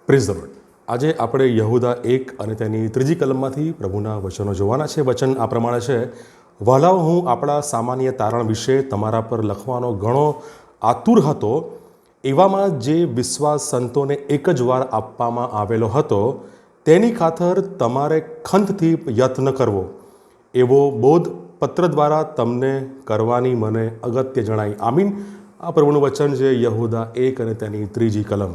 Praise the lord. આજે આપણે યહૂદા 1 અને તેની 3જી કલમમાંથી પ્રભુના વચનો જોવાના છે. વચન આ પ્રમાણે છે: વહાલાઓ, હું આપણા સામાન્ય તારણ વિશે તમારા પર લખવાનો ઘણો આતુર હતો. એવામાં જે વિશ્વાસ સંતોને એક જ વાર આપવામાં આવેલો હતો, તેની ખાતર તમારે ખંતથી યત્ન કરવો, એવો બોધ પત્ર દ્વારા તમને કરવાની મને અગત્ય જણાય. આમીન. આ પ્રભુનું વચન છે યહૂદા 1 અને તેની 3જી કલમ.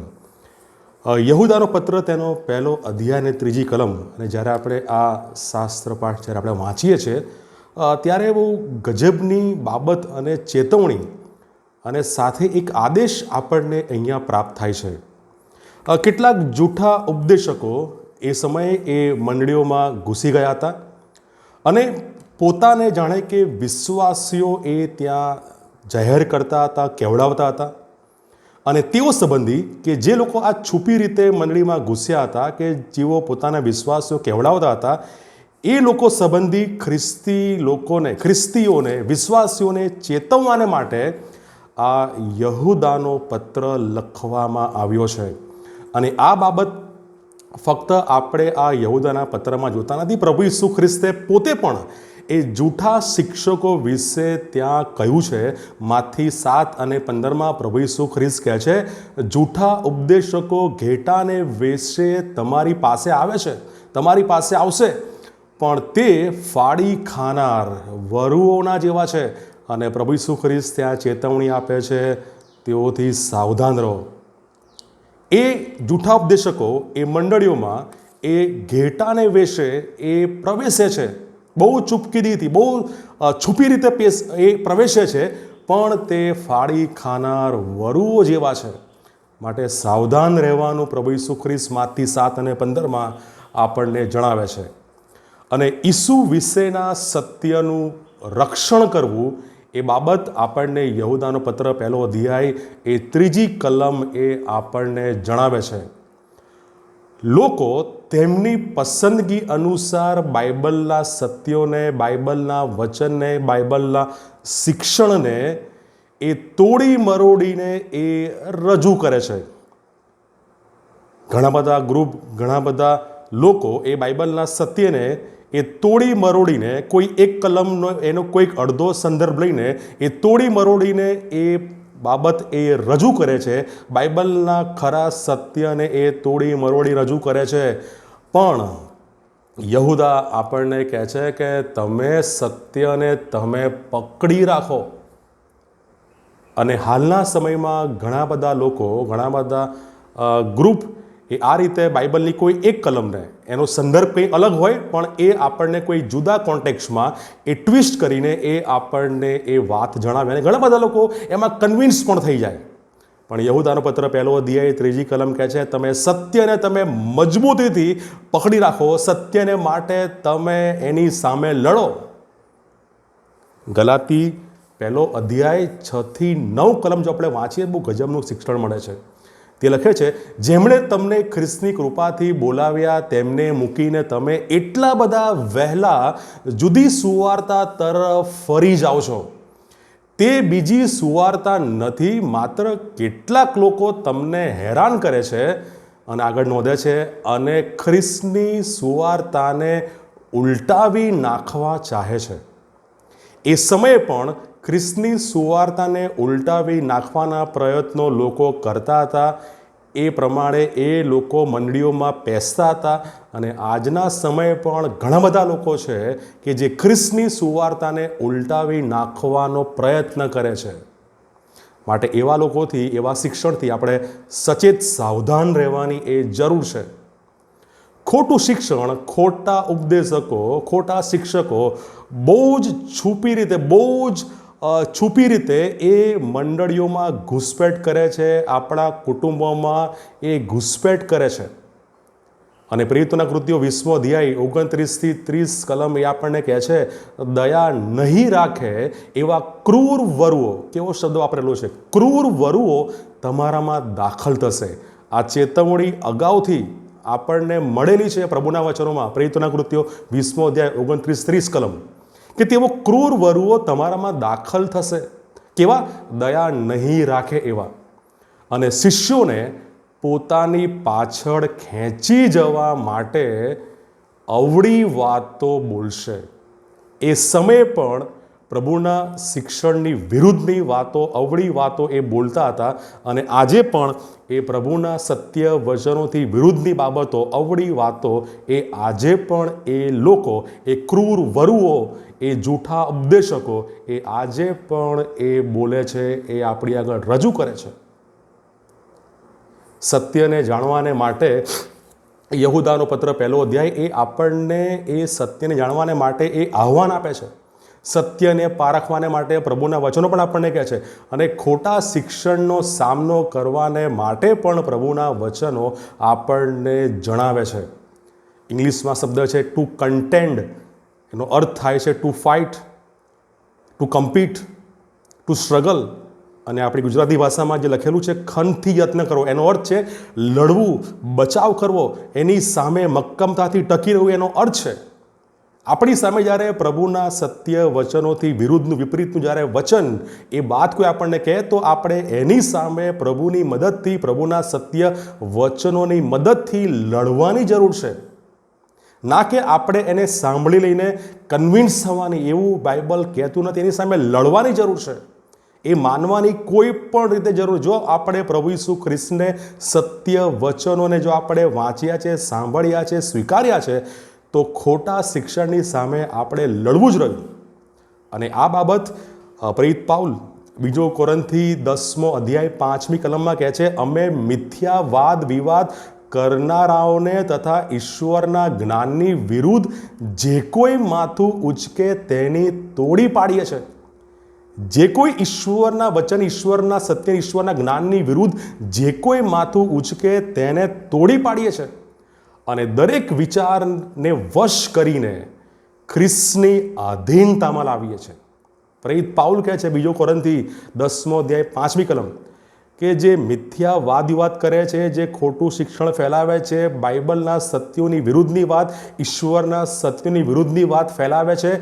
યહૂદાનો પત્ર, તેનો પહેલો અધ્યાય અને 3જી કલમ. અને જ્યારે આપણે આ શાસ્ત્ર પાઠ જ્યારે આપણે વાંચીએ છીએ ત્યારે બહુ ગજબની બાબત અને ચેતવણી અને સાથે એક આદેશ આપણને અહીંયા પ્રાપ્ત થાય છે. કેટલાક જૂઠા ઉપદેશકો એ સમયે એ મંડળીઓમાં ઘૂસી ગયા હતા અને પોતાને જાણે કે વિશ્વાસીઓ એ ત્યાં જાહેર કરતા હતા, કેવડાવતા હતા. અને તેઓ સંબંધી કે જે લોકો આ છુપી રીતે મંડળીમાં ઘૂસ્યા હતા, કે જેઓ પોતાના વિશ્વાસીઓ કેવડાવતા હતા, એ લોકો સંબંધી ખ્રિસ્તીઓને, વિશ્વાસીઓને ચેતવવાને માટે આ યહૂદાનો પત્ર લખવામાં આવ્યો છે. અને આ બાબત ફક્ત આપણે આ યહૂદાના પત્રમાં જોતા નથી. પ્રભુ ઈસુ ખ્રિસ્તે પોતે પણ એ જૂઠા શિક્ષકો વિશે ત્યાં કહ્યું છે. માથી 7 અને 15 પ્રભુ ઈસુ ખ્રિસ્ત કહે છે, જૂઠા ઉપદેશકો ઘેટાને વેશે તમારી પાસે આવે છે, તમારી પાસે આવશે, પણ તે ફાડી ખાનાર વરુઓના જેવા છે. અને પ્રભુ ઈસુ ખ્રિસ્ત ત્યાં ચેતવણી આપે છે, તેઓથી સાવધાન રહો. એ જૂઠા ઉપદેશકો એ મંડળીઓમાં એ ઘેટાને વેશે એ પ્રવેશે છે. બહુ ચૂપકીદીથી, બહુ છુપી રીતે એ પ્રવેશે છે, પણ તે ફાડી ખાનાર વરુઓ જેવા છે. માટે સાવધાન રહેવાનું પ્રભુ ઈસુ ખ્રિસ્ત માથી 7 અને 15 આપણને જણાવે છે. અને ઈસુ વિશેના સત્યનું રક્ષણ કરવું એ બાબત આપણને યહૂદાનો પત્ર પહેલો અધ્યાય એ 3જી કલમ એ આપણને જણાવે છે. લોકો તેમની પસંદગી અનુસાર બાઇબલના સત્યોને, બાઇબલના વચનને, બાઇબલના શિક્ષણને એ તોડી મરોડીને એ રજૂ કરે છે. ઘણા બધા ગ્રુપ, ઘણા બધા લોકો એ બાઇબલના સત્યને એ તોડી મરોડીને, કોઈ એક કલમનો એનો કોઈક અડધો સંદર્ભ લઈને એ તોડી મરોડીને એ બાબત એ રજૂ કરે છે. બાઇબલના ખરા સત્યને એ તોડી મરોડી રજૂ કરે છે. પણ યહૂદા આપણને કહે છે કે તમે સત્યને તમે પકડી રાખો. અને હાલના સમયમાં ઘણા બધા લોકો, ઘણા બધા ગ્રુપ એ આ રીતે બાઇબલની કોઈ એક કલમને, એનો સંદર્ભ કંઈ અલગ હોય, પણ એ આપણને કોઈ જુદા કોન્ટેક્સ્ટમાં એ ટ્વિસ્ટ કરીને એ આપણને એ વાત જણાવે. અને ઘણા બધા લોકો એમાં કન્વિન્સ પણ થઈ જાય. પણ યહૂદાનો પત્ર પહેલો અધ્યાય 3જી કલમ કહે છે, તમે સત્યને તમે મજબૂતીથી પકડી રાખો, સત્યને માટે તમે એની સામે લડો. ગલાતી પહેલો અધ્યાય 6 થી 9 કલમ જો આપણે વાંચીએ, બહુ ગજબનું શિક્ષણ મળે છે. તે લખે છે, જેમણે તમને ખ્રિસ્તની કૃપાથી બોલાવ્યા તેમને મૂકીને તમે એટલા બધા વહેલા જુદી સુવાર્તા તરફ ફરી જાઓ છો. તે બીજી સુવાર્તા નથી, માત્ર કેટલાક લોકો તમને હેરાન કરે છે. અને આગળ નોંધે છે, અને ખ્રિસ્તની સુવાર્તાને ઉલટાવી નાખવા ચાહે છે. એ સમયે પણ ખ્રિસ્તની સુવાર્તાને ઉલટાવી નાખવાના પ્રયત્નો લોકો કરતા હતા. એ પ્રમાણે એ લોકો મંડળીઓમાં પેસતા હતા. અને આજના સમયે પણ ઘણા બધા લોકો છે કે જે ખ્રિસ્તની સુવાર્તાને ઉલટાવી નાખવાનો પ્રયત્ન કરે છે. માટે એવા લોકોથી, એવા શિક્ષણથી આપણે સચેત સાવધાન રહેવાની એ જરૂર છે. ખોટું શિક્ષણ, ખોટા ઉપદેશકો, ખોટા શિક્ષકો બહુ જ છુપી રીતે એ મંડળીઓમાં ઘૂસપેઠ કરે છે, આપણા કુટુંબોમાં એ ઘૂસપેઠ કરે છે. અને પ્રેરિતોના કૃત્યો 20મો અધ્યાય 29 થી 30 કલમ એ આપણને કહે છે, દયા નહીં રાખે એવા ક્રૂર વરુઓ, કેવો શબ્દ વાપરેલો છે, ક્રૂર વરુઓ તમારામાં દાખલ થશે. આ ચેતવણી અગાઉથી આપણને મળેલી છે પ્રભુના વચનોમાં. પ્રેરિતોના કૃત્યો 20મો અધ્યાય 29-30 કલમ, કે તેઓ ક્રૂર વરુઓ તમારામાં દાખલ થશે. કેવા? દયા નહીં રાખે એવા. અને શિષ્યોને પોતાની પાછળ ખેંચી જવા માટે અવળી વાતો બોલશે. એ સમયે પણ પ્રભુના શિક્ષણની વિરુદ્ધની વાતો, અવળી વાતો એ બોલતા હતા. અને આજે પણ એ પ્રભુના સત્ય વચનોથી વિરુદ્ધની બાબતો, અવળી વાતો એ આજે પણ એ લોકો, એ ક્રૂર વરુઓ, એ જૂઠા ઉપદેશકો એ આજે પણ એ બોલે છે, એ આપણી આગળ રજૂ કરે છે. સત્યને જાણવાને માટે યહૂદાનો પત્ર 1 અધ્યાય એ આપણને એ સત્યને જાણવાને માટે એ આહ્વાન આપે છે. સત્યને પારખવાને માટે પ્રભુના વચનો પણ આપણને કહે છે, અને ખોટા શિક્ષણનો સામનો કરવાને માટે પણ પ્રભુના વચનો આપણને જણાવે છે. ઇંગ્લિશમાં શબ્દ છે ટુ કન્ટેન્ડ. એનો અર્થ થાય છે to fight, to compete, to struggle. અને આપણી ગુજરાતી ભાષામાં જે લખેલું છે ખનથી યત્ન કરવો, એનો અર્થ છે લડવું, બચાવ કરવો, એની સામે મક્કમતાથી ટકી રહેવું, એનો અર્થ છે. આપણી સામે જ્યારે પ્રભુના સત્ય વચનોથી વિરુદ્ધનું, વિપરીતનું જ્યારે વચન, એ વાત કોઈ આપણને કહે તો આપણે એની સામે પ્રભુની મદદથી, પ્રભુના સત્ય વચનોની મદદથી લડવાની જરૂર છે. ના કે આપણે એને સાંભળી લઈને કન્વિન્સ થવાની, એવું બાઇબલ કહેતું નથી. એની સામે લડવાની જરૂર છે. એ માનવાની કોઈ પણ રીતે જરૂર. જો આપણે પ્રભુ ઈસુ ખ્રિસ્તને સત્ય વચનોને જો આપણે વાંચ્યા છે, સાંભળ્યા છે, સ્વીકાર્યા છે, તો ખોટા શિક્ષણની સામે આપણે લડવું જ રહ્યું. અને આ બાબત પ્રેરિત પાઉલ 2 કોરિન્થી 10 અધ્યાય 5મી કલમમાં કહે છે, અમે મિથ્યા વાદ વિવાદ કરનારાઓને તથા ઈશ્વરના જ્ઞાનની વિરુદ્ધ જે કોઈ માથું ઉચકે તેની તોડી પાડીએ છે. જે કોઈ ઈશ્વરના વચન, ઈશ્વરના સત્ય, ઈશ્વરના જ્ઞાનની વિરુદ્ધ જે કોઈ માથું ઉચકે તેને તોડી પાડીએ છે. અને દરેક વિચારને વશ કરીને ખ્રિસ્તની આધીનતામાં લાવીએ છીએ. પ્રેરિત પાઉલ કહે છે 2 કોરિન્થી 10 અધ્યાય 5મી કલમ કે જે મિથ્યા વાદ વિવાદ કરે છે, જે ખોટું શિક્ષણ ફેલાવે છે, બાઇબલના સત્યોની વિરુદ્ધની વાત, ઈશ્વરના સત્યોની વિરુદ્ધની વાત ફેલાવે છે,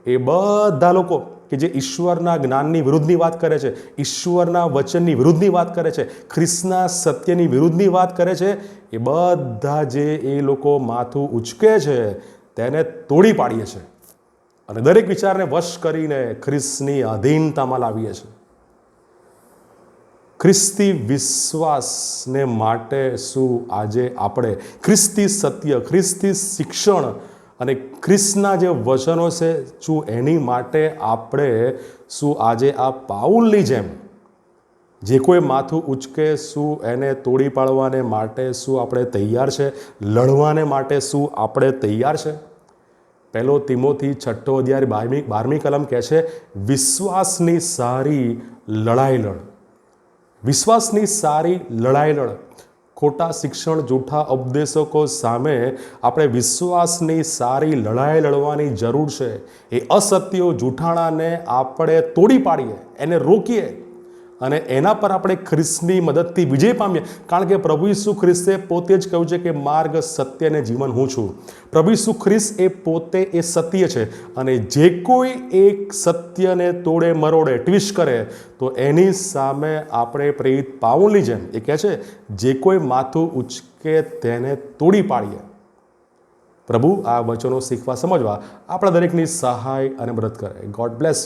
એ બધા લોકો કે જે ઈશ્વરના જ્ઞાનની વિરુદ્ધની વાત કરે છે, ઈશ્વરના વચનની વિરુદ્ધની વાત કરે છે, ખ્રિસ્તના સત્યની વિરુદ્ધની વાત કરે છે, એ બધા જે એ લોકો માથું ઉચકે છે તેને તોડી પાડીએ છે. અને દરેક વિચારને વશ કરીને ખ્રિસ્તની આધીનતામાં લાવીએ છીએ. ખ્રિસ્તી વિશ્વાસને માટે શું આજે આપણે ખ્રિસ્તી સત્ય, ખ્રિસ્તી શિક્ષણ અને ખ્રિસ્તના જે વચનો છે, શું એની માટે આપણે શું આજે આ પાઉલની જેમ જે કોઈ માથું ઉચકે શું એને તોડી પાડવાને માટે શું આપણે તૈયાર છે? લડવાને માટે શું આપણે તૈયાર છે? 1 તિમોથી 6 અધ્યાય 12મી કલમ કહે છે, વિશ્વાસની સારી લડાઈ લડ. વિશ્વાસની સારી લડાઈ લડ. ખોટા શિક્ષણ, જૂઠા ઉપદેશકો સામે આપણે વિશ્વાસની સારી લડાઈ લડવાની જરૂર છે. એ અસત્યો, જૂઠાણાને આપણે તોડી પાડીએ, એને રોકીએ અને એના પર આપણે ખ્રિસ્તની મદદથી વિજય પામીએ. કારણ કે પ્રભુ ઈસુ ખ્રિસ્તે પોતે જ કહ્યું છે કે માર્ગ, સત્ય અને જીવન હું છું. પ્રભુ ઈસુ ખ્રિસ્ત એ પોતે એ સત્ય છે. અને જે કોઈ એક સત્યને તોડે મરોડે, ટ્વિસ્ટ કરે, તો એની સામે આપણે પ્રેરિત પાઉલની જેમ એ કહે છે, જે કોઈ માથું ઉચકે તેને તોડી પાડીએ. પ્રભુ આ વચનો શીખવા, સમજવા આપણા દરેકની સહાય અને મદદ કરે. God bless you.